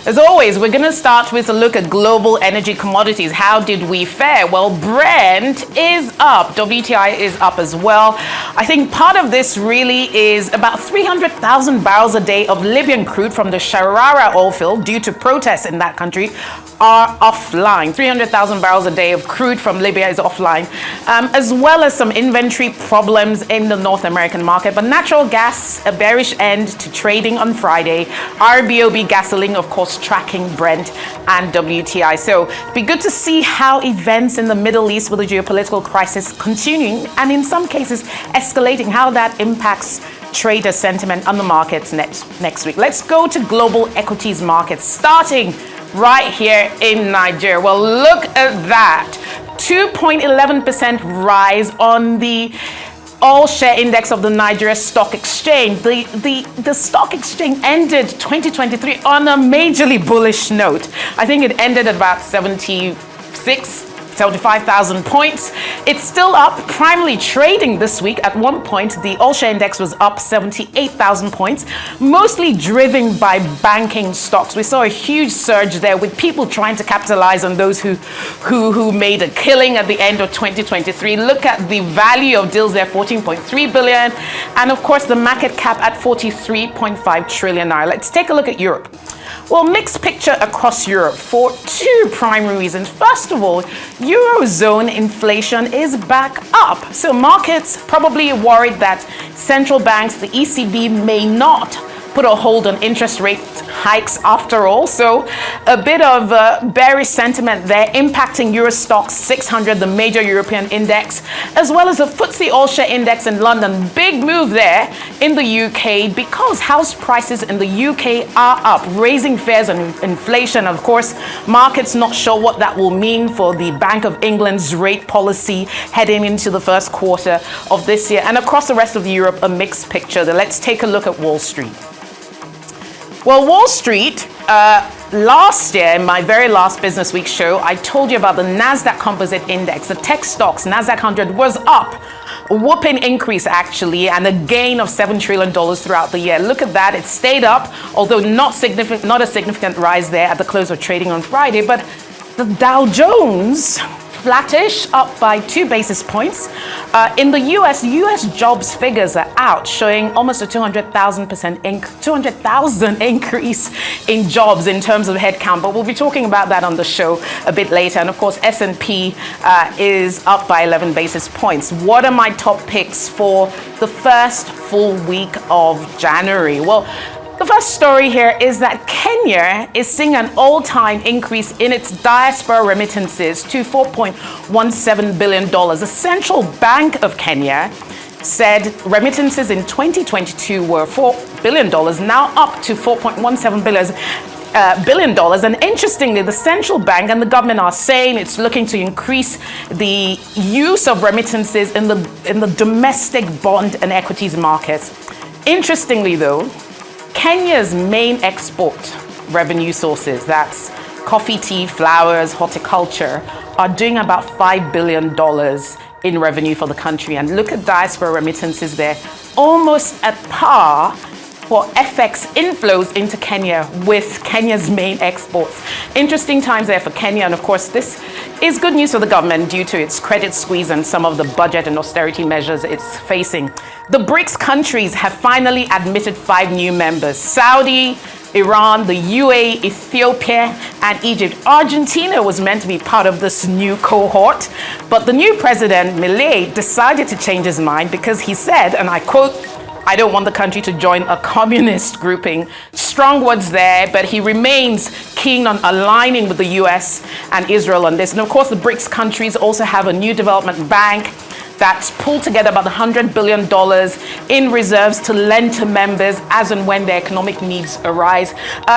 As always, we're going to start with a look at global energy commodities. How did we fare? Well, Brent is up. WTI is up as well. I think part of this really is about 300,000 barrels a day of Libyan crude from the Sharara oil field due to protests in that country are offline. 300,000 barrels a day of crude from Libya is offline, as well as some inventory problems in the North American market. But natural gas, a bearish end to trading on Friday. RBOB gasoline, of course, tracking Brent and WTI. So it'd be good to see how events in the Middle East with the geopolitical crisis continuing and in some cases escalating, how that impacts trader sentiment on the markets next week. Let's go to global equities markets, starting right here in Nigeria. Well, look at that. 2.11% rise on the all-share index of the Nigeria Stock Exchange. The stock exchange ended 2023 on a majorly bullish note. I think it ended at about 75,000 points. It's still up, primarily trading this week. At one point, the all-share index was up 78,000 points, mostly driven by banking stocks. We saw a huge surge there with people trying to capitalize on those who made a killing at the end of 2023. Look at the value of deals there, 14.3 billion. And of course, the market cap at 43.5 trillion naira. Let's take a look at Europe. Well, mixed picture across Europe for two primary reasons. First of all, Eurozone inflation is back up. So markets probably worried that central banks, the ECB, may not put a hold on interest rate hikes after all. So a bit of bearish sentiment there impacting Euro Stoxx 600, the major European index, as well as the FTSE All-Share Index in London. Big move there in the UK because house prices in the UK are up, raising fears on inflation. Of course, markets not sure what that will mean for the Bank of England's rate policy heading into the first quarter of this year. And across the rest of Europe, a mixed picture. Let's take a look at Wall Street. Well, Wall Street, last year, in my very last Business Week show, I told you about the NASDAQ Composite Index. The tech stocks, NASDAQ 100, was up. A whooping increase, actually, and a gain of $7 trillion throughout the year. Look at that. It stayed up, although not a significant rise there at the close of trading on Friday. But the Dow Jones, flattish, up by 2 basis points. In the US jobs figures are out, showing almost a 200,000 increase in jobs in terms of headcount. But we'll be talking about that on the show a bit later. And of course, S&P is up by 11 basis points. What are my top picks for the first full week of January? Well, the first story here is that Kenya is seeing an all-time increase in its diaspora remittances to $4.17 billion. The Central Bank of Kenya said remittances in 2022 were $4 billion, now up to $4.17 billion. And interestingly, the central bank and the government are saying it's looking to increase the use of remittances in the domestic bond and equities markets. Interestingly, though, Kenya's main export revenue sources, that's coffee, tea, flowers, horticulture, are doing about $5 billion in revenue for the country. And look at diaspora remittances there, almost at par for FX inflows into Kenya with Kenya's main exports. Interesting times there for Kenya, and of course this is good news for the government due to its credit squeeze and some of the budget and austerity measures it's facing. The BRICS countries have finally admitted 5 new members: Saudi, Iran, the UAE, Ethiopia, and Egypt. Argentina was meant to be part of this new cohort, but the new president, Milei, decided to change his mind because he said, and I quote, "I don't want the country to join a communist grouping." Strong words there, but he remains keen on aligning with the US and Israel on this. And of course, the BRICS countries also have a new development bank that's pulled together about $100 billion in reserves to lend to members as and when their economic needs arise.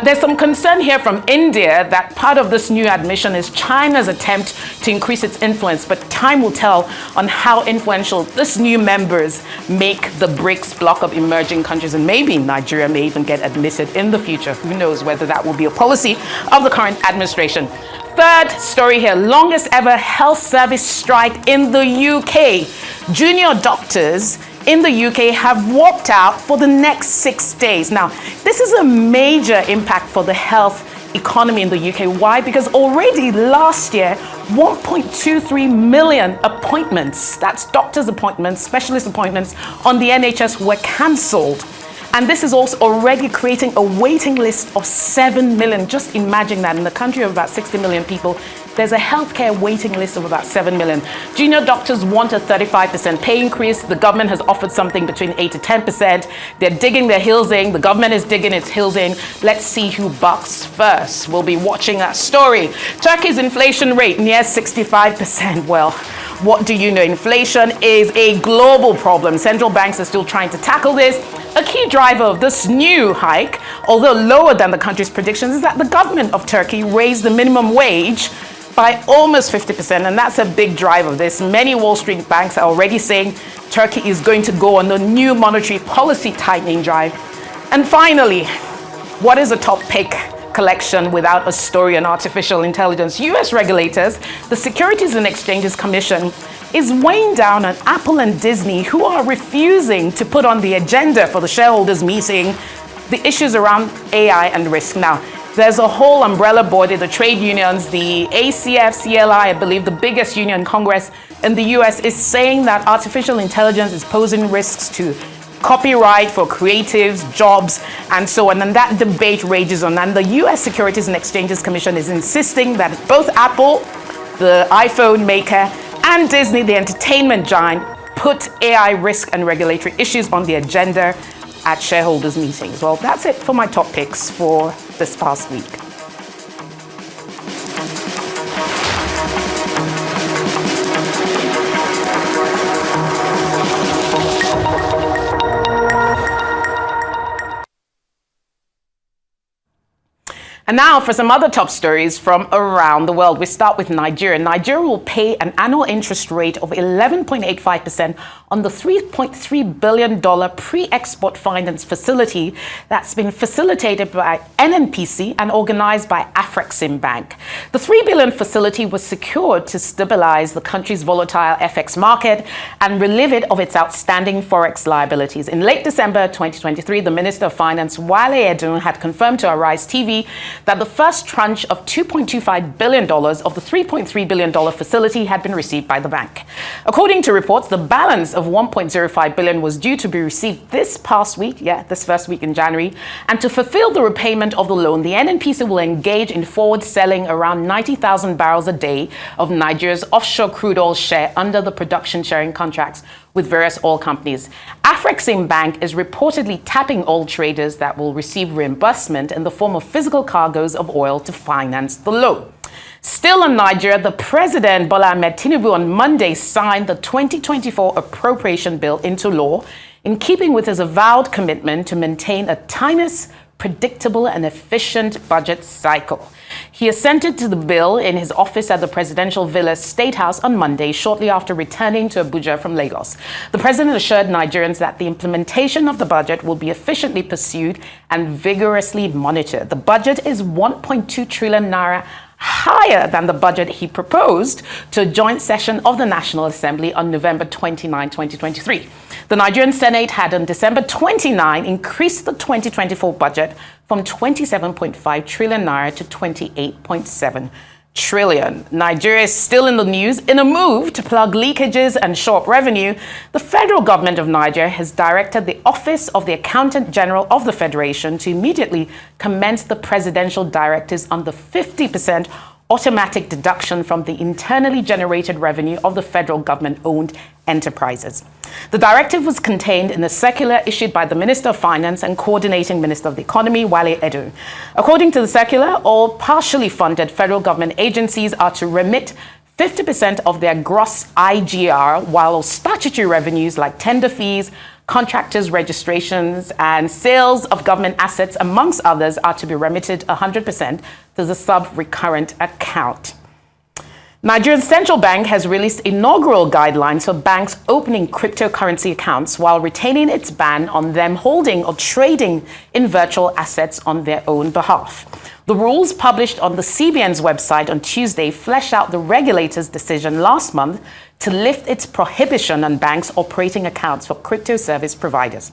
There's some concern here from India that part of this new admission is China's attempt to increase its influence, but time will tell on how influential these new members make the BRICS bloc of emerging countries, and maybe Nigeria may even get admitted in the future. Who knows whether that will be a policy of the current administration. Third story here, longest ever health service strike in the UK. Junior doctors in the UK have walked out for the next 6 days. Now, this is a major impact for the health economy in the UK. Why? Because already last year, 1.23 million appointments, that's doctor's appointments, specialist appointments on the NHS were cancelled. And this is also already creating a waiting list of 7 million. Just imagine that in the country of about 60 million people, there's a healthcare waiting list of about 7 million. Junior doctors want a 35% pay increase. The government has offered something between 8 to 10%. They're digging their heels in. The government is digging its heels in. Let's see who bucks first. We'll be watching that story. Turkey's inflation rate near 65%. Well, what do you know? Inflation is a global problem. Central banks are still trying to tackle this. A key driver of this new hike, although lower than the country's predictions, is that the government of Turkey raised the minimum wage by almost 50%, and that's a big driver of this. Many Wall Street banks are already saying Turkey is going to go on the new monetary policy tightening drive. And finally, what is a top pick collection without a story on artificial intelligence? US regulators, the Securities and Exchanges Commission, is weighing down on Apple and Disney, who are refusing to put on the agenda for the shareholders meeting the issues around AI and risk. Now, there's a whole umbrella body, the trade unions, the ACF, CLI, I believe the biggest union Congress in the US, is saying that artificial intelligence is posing risks to copyright for creatives, jobs, and so on. And that debate rages on. And the US Securities and Exchanges Commission is insisting that both Apple, the iPhone maker, and Disney, the entertainment giant, put AI risk and regulatory issues on the agenda at shareholders' meetings. Well, that's it for my top picks for this past week. And now for some other top stories from around the world. We start with Nigeria. Nigeria will pay an annual interest rate of 11.85% on the $3.3 billion pre-export finance facility that's been facilitated by NNPC and organized by Afrexim Bank. The $3 billion facility was secured to stabilize the country's volatile FX market and relieve it of its outstanding forex liabilities. In late December 2023, the Minister of Finance, Wale Edun, had confirmed to Arise TV that the first tranche of $2.25 billion of the $3.3 billion facility had been received by the bank. According to reports, the balance of $1.05 billion was due to be received this past week, this first week in January, and to fulfill the repayment of the loan, the NNPC will engage in forward selling around 90,000 barrels a day of Nigeria's offshore crude oil share under the production sharing contracts with various oil companies. Afrexim Bank is reportedly tapping oil traders that will receive reimbursement in the form of physical cargoes of oil to finance the loan. Still in Nigeria, the President Bola Ahmed Tinubu on Monday signed the 2024 appropriation bill into law, in keeping with his avowed commitment to maintain a timeless, predictable and efficient budget cycle. He assented to the bill in his office at the Presidential Villa State House on Monday, shortly after returning to Abuja from Lagos. The president assured Nigerians that the implementation of the budget will be efficiently pursued and vigorously monitored. The budget is 1.2 trillion naira higher than the budget he proposed to a joint session of the National Assembly on November 29, 2023. The Nigerian Senate had on December 29 increased the 2024 budget from 27.5 trillion naira to 28.7 trillion. Nigeria is still in the news. In a move to plug leakages and shore up revenue, the federal government of Nigeria has directed the Office of the Accountant General of the Federation to immediately commence the presidential directives on the 50% automatic deduction from the internally generated revenue of the federal government-owned enterprises. The directive was contained in a circular issued by the Minister of Finance and Coordinating Minister of the Economy, Wale Edun. According to the circular, all partially funded federal government agencies are to remit 50% of their gross IGR, while statutory revenues like tender fees, contractors' registrations, and sales of government assets, amongst others, are to be remitted 100% to the sub-recurrent account. Nigeria's central bank has released inaugural guidelines for banks opening cryptocurrency accounts while retaining its ban on them holding or trading in virtual assets on their own behalf. The rules published on the CBN's website on Tuesday flesh out the regulator's decision last month to lift its prohibition on banks operating accounts for crypto service providers.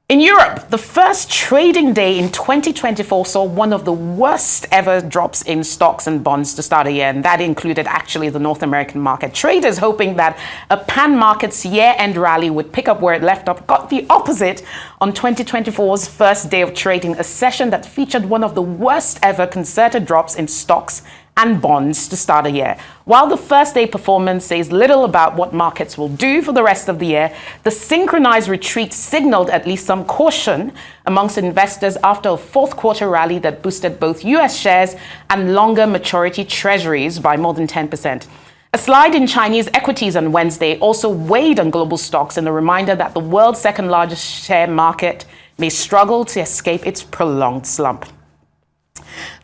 In Europe, the first trading day in 2024 saw one of the worst ever drops in stocks and bonds to start a year, and that included actually the North American market. Traders hoping that a pan-markets year-end rally would pick up where it left off got the opposite on 2024's first day of trading, a session that featured one of the worst ever concerted drops in stocks and bonds to start a year. While the first day performance says little about what markets will do for the rest of the year, the synchronized retreat signaled at least some caution amongst investors after a fourth quarter rally that boosted both US shares and longer maturity treasuries by more than 10%. A slide in Chinese equities on Wednesday also weighed on global stocks, and a reminder that the world's second largest share market may struggle to escape its prolonged slump.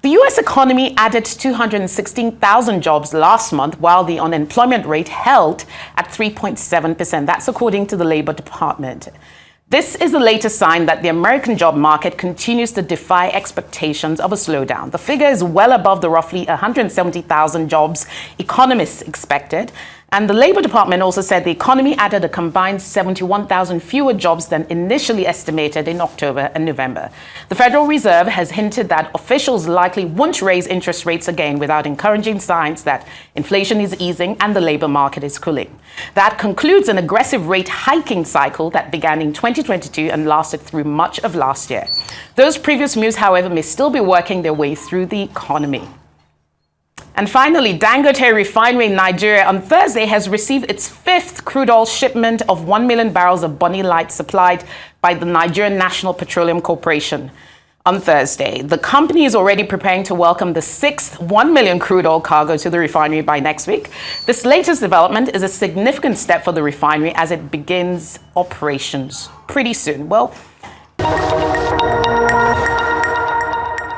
The US economy added 216,000 jobs last month, while the unemployment rate held at 3.7%. That's according to the Labor Department. This is the latest sign that the American job market continues to defy expectations of a slowdown. The figure is well above the roughly 170,000 jobs economists expected. And the Labor Department also said the economy added a combined 71,000 fewer jobs than initially estimated in October and November. The Federal Reserve has hinted that officials likely won't raise interest rates again without encouraging signs that inflation is easing and the labor market is cooling. That concludes an aggressive rate hiking cycle that began in 2022 and lasted through much of last year. Those previous moves, however, may still be working their way through the economy. And finally, Dangote Refinery in Nigeria on Thursday has received its fifth crude oil shipment of 1 million barrels of Bonny Light supplied by the Nigerian National Petroleum Corporation on Thursday. The company is already preparing to welcome the sixth 1 million crude oil cargo to the refinery by next week. This latest development is a significant step for the refinery as it begins operations pretty soon. Well,